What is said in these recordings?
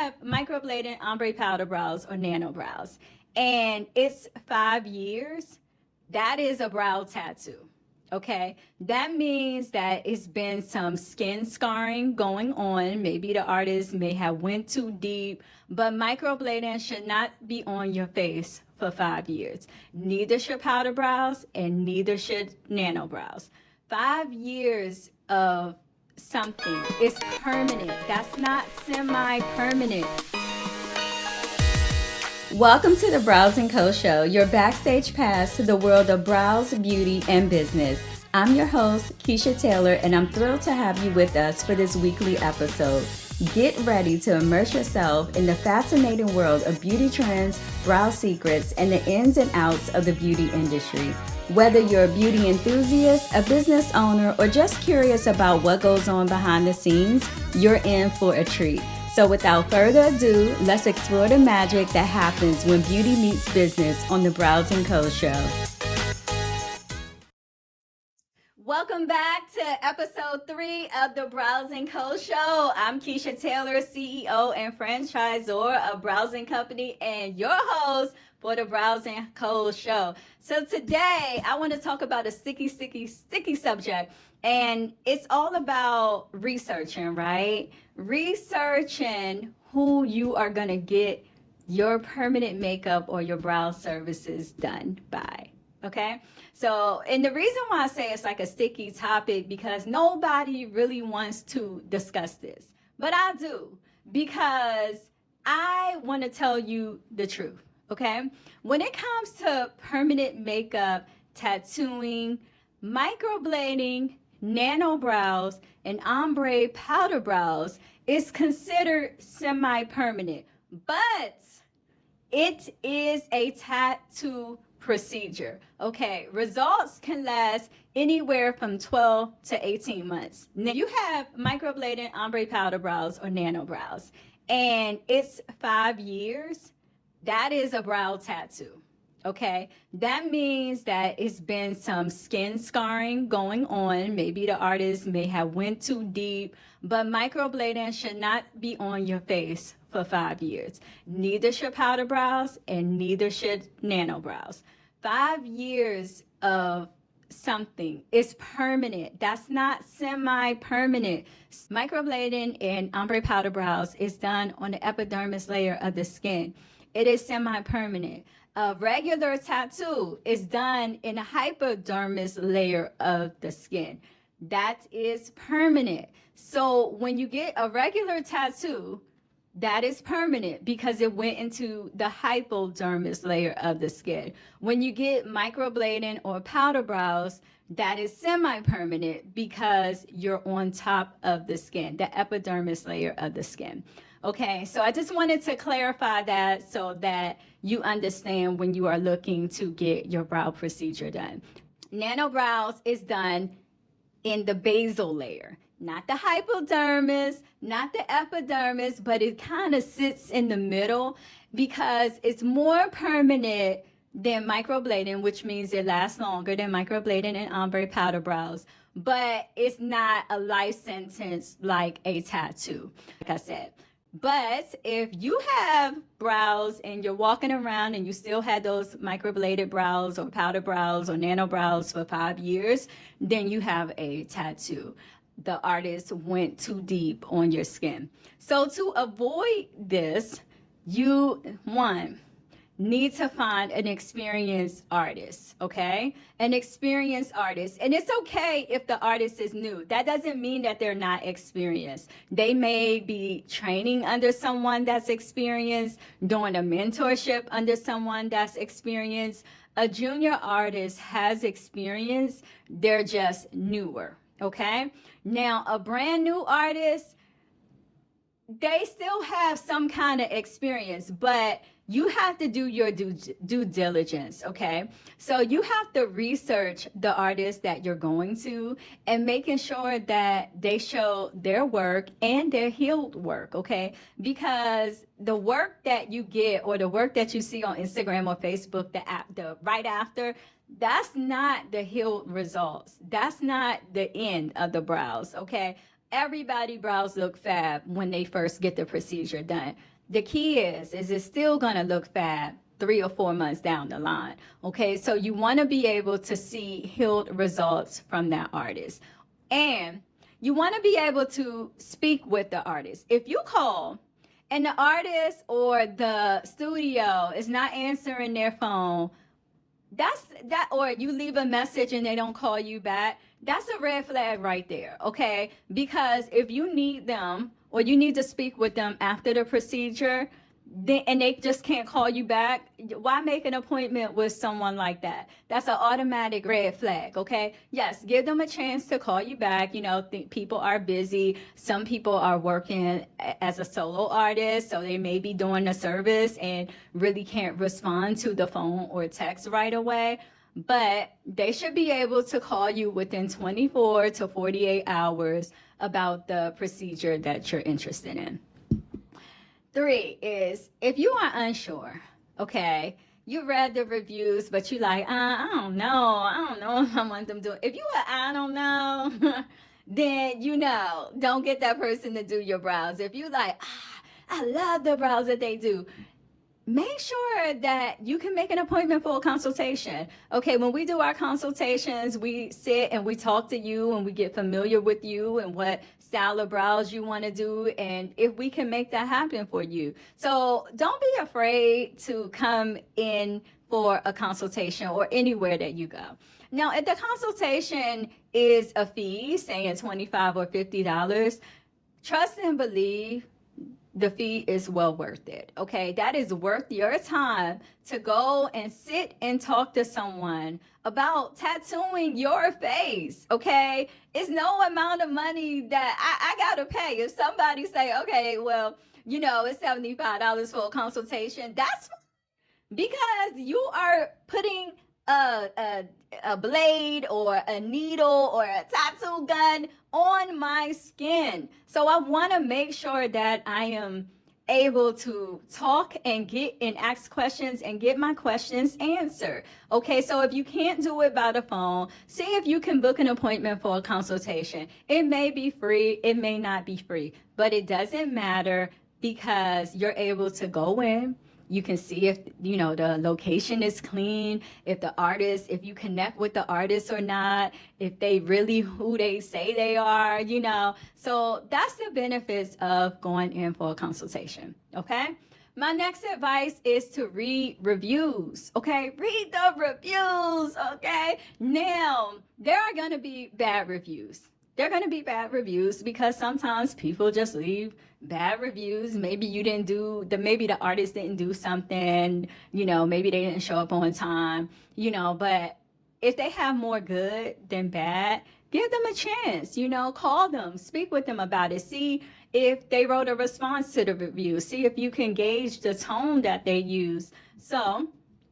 have microblading ombre powder brows or nano brows, and it's 5 years, that is a brow tattoo. Okay, that means that it's been some skin scarring going on. Maybe the artist may have went too deep, but microblading should not be on your face for 5 years. Neither should powder brows and neither should nano brows. 5 years of something is permanent. That's not semi-permanent. Welcome to the Brows & Co. Show, your backstage pass to the world of brows, beauty, and business. I'm your host, Kechia Taylor, and I'm thrilled to have you with us for this weekly episode. Get ready to immerse yourself in the fascinating world of beauty trends, brow secrets, and the ins and outs of the beauty industry. Whether you're a beauty enthusiast, a business owner, or just curious about what goes on behind the scenes, you're in for a treat. So without further ado, let's explore the magic that happens when beauty meets business on the Brows & Co. Show. Welcome back to episode 3 of the Brows & Co. Show. I'm Kechia Taylor, CEO and franchisor of Brows & Company and your host for the Brows & Co. Show. So today I want to talk about a sticky subject, and it's all about researching, right? Researching who you are going to get your permanent makeup or your brow services done by. Okay, so, and the reason why I say it's like a sticky topic, because nobody really wants to discuss this, but I do, because I want to tell you the truth. Okay, when it comes to permanent makeup, tattooing, microblading, nano brows, and ombre powder brows, is considered semi-permanent, but it is a tattoo procedure. Okay, results can last anywhere from 12 to 18 months. Now you have microblading ombre powder brows or nano brows, and it's 5 years. That is a brow tattoo. Okay, that means that it's been some skin scarring going on. Maybe the artist may have went too deep, but microblading should not be on your face for 5 years. Neither should powder brows and neither should nano brows. 5 years of something is permanent. That's not semi-permanent. Microblading and ombre powder brows is done on the epidermis layer of the skin. It is semi-permanent. A regular tattoo is done in a hypodermis layer of the skin. That is permanent. So when you get a regular tattoo, that is permanent because it went into the hypodermis layer of the skin. When you get microblading or powder brows, that is semi-permanent because you're on top of the skin, the epidermis layer of the skin. Okay, so I just wanted to clarify that so that you understand when you are looking to get your brow procedure done. Nano brows is done in the basal layer, not the hypodermis, not the epidermis, but it kind of sits in the middle because it's more permanent than microblading, which means it lasts longer than microblading and ombre powder brows, but it's not a life sentence like a tattoo, like I said. But if you have brows and you're walking around and you still had those microbladed brows or powder brows or nano brows for 5 years, then you have a tattoo. The artist went too deep on your skin. So to avoid this, you, need to find an experienced artist, okay? An experienced artist. And it's okay if the artist is new. That doesn't mean that they're not experienced. They may be training under someone that's experienced, doing a mentorship under someone that's experienced. A junior artist has experience, they're just newer, okay? Now, a brand new artist, they still have some kind of experience, but you have to do your due diligence, okay? So you have to research the artist that you're going to and making sure that they show their work and their healed work, okay? Because the work that you get or the work that you see on Instagram or Facebook, the right after, that's not the healed results. That's not the end of the brows, okay? Everybody brows look fab when they first get the procedure done. The key is it's still gonna look fab 3 or 4 months down the line. Okay, so you want to be able to see healed results from that artist, and you want to be able to speak with the artist. If you call and the artist or the studio is not answering their phone, or you leave a message and they don't call you back, that's a red flag right there. Okay, because if you need them or you need to speak with them after the procedure, and they just can't call you back, why make an appointment with someone like that? That's an automatic red flag. Okay, yes, give them a chance to call you back. People are busy. Some people are working as a solo artist, so they may be doing a service and really can't respond to the phone or text right away, but they should be able to call you within 24 to 48 hours about the procedure that you're interested in. 3 is, if you are unsure, okay, you read the reviews, but you like, I don't know if I want them to. If you are, I don't know, then don't get that person to do your brows. If you like, I love the brows that they do, make sure that you can make an appointment for a consultation. Okay, when we do our consultations, we sit and we talk to you and we get familiar with you and what style of brows you want to do, and if we can make that happen for you. So don't be afraid to come in for a consultation or anywhere that you go. Now, if the consultation is a fee, saying $25 or $50, trust and believe the fee is well worth it. Okay, that is worth your time to go and sit and talk to someone about tattooing your face. Okay, it's no amount of money that I gotta pay. If somebody say, okay, well, it's $75 for a consultation, that's because you are putting a blade or a needle or a tattoo gun on my skin. So I want to make sure that I am able to talk and ask questions and get my questions answered. Okay, so if you can't do it by the phone, see if you can book an appointment for a consultation. It may be free, it may not be free, but it doesn't matter because you're able to go in. You can see if, the location is clean, if you connect with the artist or not, if they really who they say they are, So that's the benefits of going in for a consultation, okay? My next advice is to read reviews, okay? Read the reviews, okay? Now, there are going to be bad reviews. They're going to be bad reviews because sometimes people just leave bad reviews. Maybe maybe the artist didn't do something, maybe they didn't show up on time, but if they have more good than bad, give them a chance, call them, speak with them about it. See if they wrote a response to the review. See if you can gauge the tone that they use. So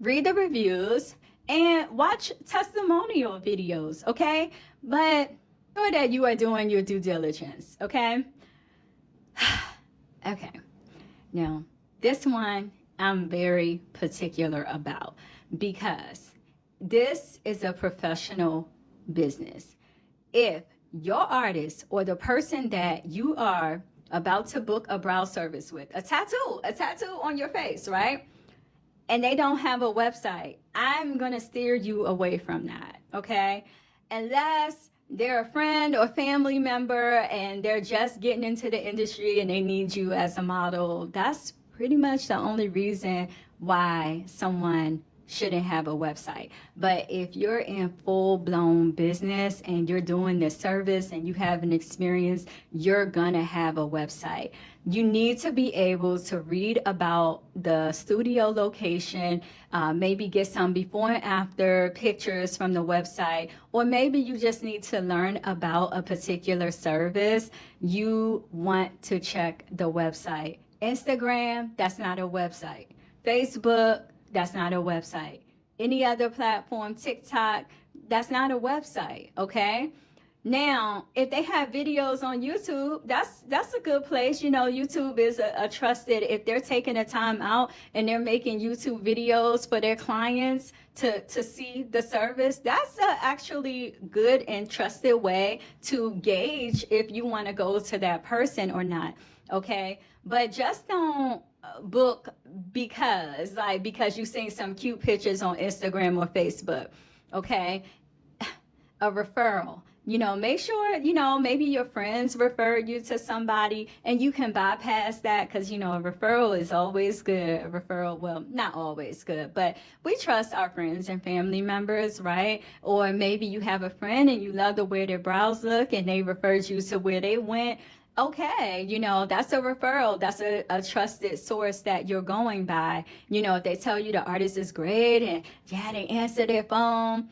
read the reviews and watch testimonial videos, okay? But sure that you are doing your due diligence, okay? Okay. Now, this one I'm very particular about because this is a professional business. If your artist or the person that you are about to book a brow service with, a tattoo on your face, right? And they don't have a website, I'm going to steer you away from that, okay? Unless they're a friend or family member and they're just getting into the industry and they need you as a model. That's pretty much the only reason why someone shouldn't have a website. But if you're in full-blown business and you're doing this service and you have an experience, you're gonna have a website. You need to be able to read about the studio location, maybe get some before and after pictures from the website, or maybe you just need to learn about a particular service. You want to check the website. Instagram, that's not a website. Facebook, that's not a website. Any other platform, TikTok, that's not a website, okay? Now, if they have videos on YouTube, that's a good place. YouTube is a trusted, if they're taking the time out and they're making YouTube videos for their clients to see the service, that's a actually good and trusted way to gauge if you want to go to that person or not. Okay. But just don't book because you've seen some cute pictures on Instagram or Facebook. Okay. A referral. Make sure, maybe your friends refer you to somebody and you can bypass that because, a referral is always good. A referral, well, not always good, but we trust our friends and family members, right? Or maybe you have a friend and you love the way their brows look and they referred you to where they went. Okay, that's a referral. That's a trusted source that you're going by. If they tell you the artist is great and yeah, they answer their phone,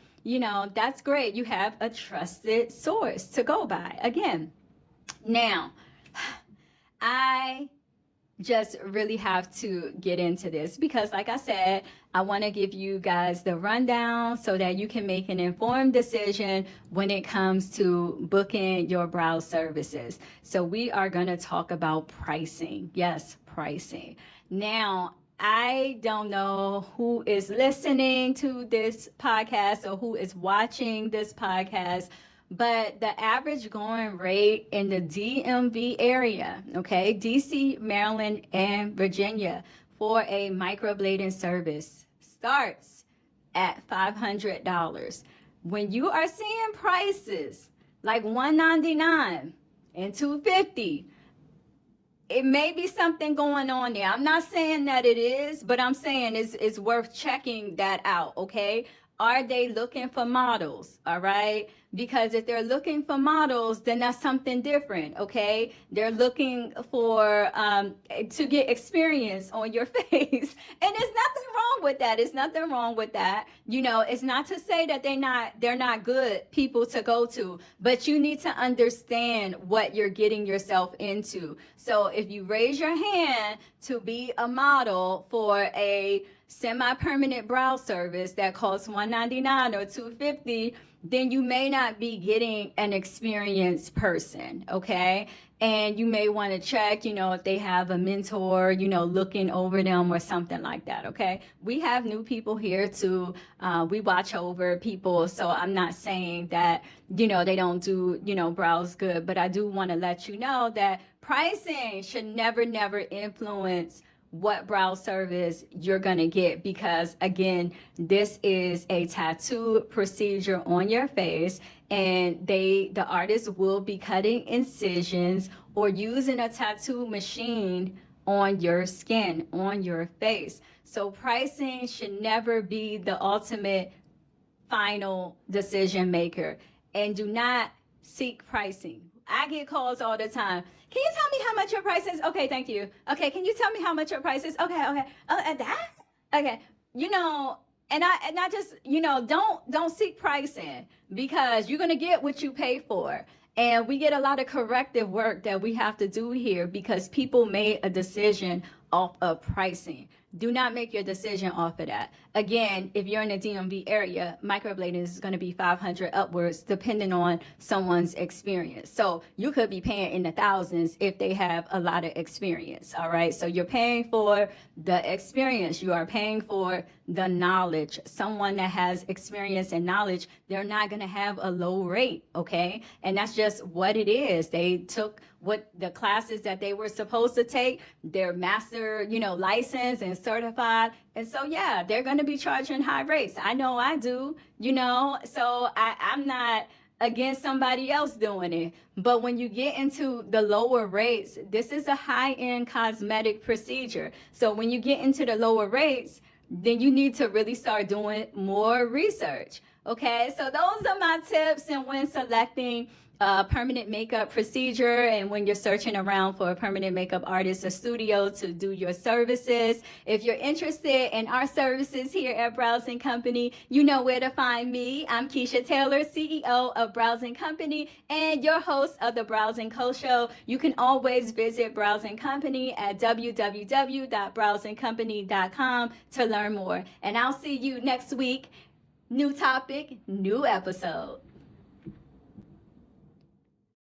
that's great. You have a trusted source to go by. Again, now, I just really have to get into this because, like I said, I want to give you guys the rundown so that you can make an informed decision when it comes to booking your brow services. So we are going to talk about pricing. Yes, pricing. Now, I don't know who is listening to this podcast or who is watching this podcast, but the average going rate in the DMV area, okay, DC, Maryland, and Virginia for a microblading service starts at $500. When you are seeing prices like $199 and $250, it may be something going on there. I'm not saying that it is, but I'm saying it's worth checking that out, okay? Are they looking for models, all right? Because if they're looking for models, then that's something different, okay? They're looking for to get experience on your face, and there's nothing wrong with that. It's nothing wrong with that. It's not to say that they're not good people to go to, but you need to understand what you're getting yourself into. So if you raise your hand to be a model for a semi-permanent brow service that costs $199 or $250, then you may not be getting an experienced person, okay? And you may want to check, if they have a mentor, looking over them or something like that, okay? We have new people here too. We watch over people, so I'm not saying that, they don't do, brows good, but I do want to let you know that pricing should never influence what brow service you're going to get, because again, this is a tattoo procedure on your face, and the artist will be cutting incisions or using a tattoo machine on your skin, on your face. So pricing should never be the ultimate final decision maker, and do not seek pricing. I get calls all the time. Can you tell me how much your price is? Okay, thank you. Okay, can you tell me how much your price is? Okay. And that? Okay. And I just, don't seek pricing, because you're going to get what you pay for. And we get a lot of corrective work that we have to do here because people made a decision off of pricing. Do not make your decision off of that. Again, if you're in the DMV area, microblading is going to be $500 upwards, depending on someone's experience. So you could be paying in the thousands if they have a lot of experience. All right. So you're paying for the experience. You are paying for the knowledge. Someone that has experience and knowledge, they're not going to have a low rate. Okay. And that's just what it is. They took what the classes that they were supposed to take, their master, license and certified. And so, yeah, they're going to be charging high rates. I know I do, so I'm not against somebody else doing it. But when you get into the lower rates, this is a high-end cosmetic procedure. So when you get into the lower rates, then you need to really start doing more research. Okay, so those are my tips and when selecting permanent makeup procedure and when you're searching around for a permanent makeup artist or studio to do your services. If you're interested in our services here at Brows & Company, you know where to find me. I'm Kechia Taylor, CEO of Brows & Company and your host of the Brows & Co Show. You can always visit Brows & Company at www.browsandcompany.com to learn more. And I'll see you next week. New topic, new episode.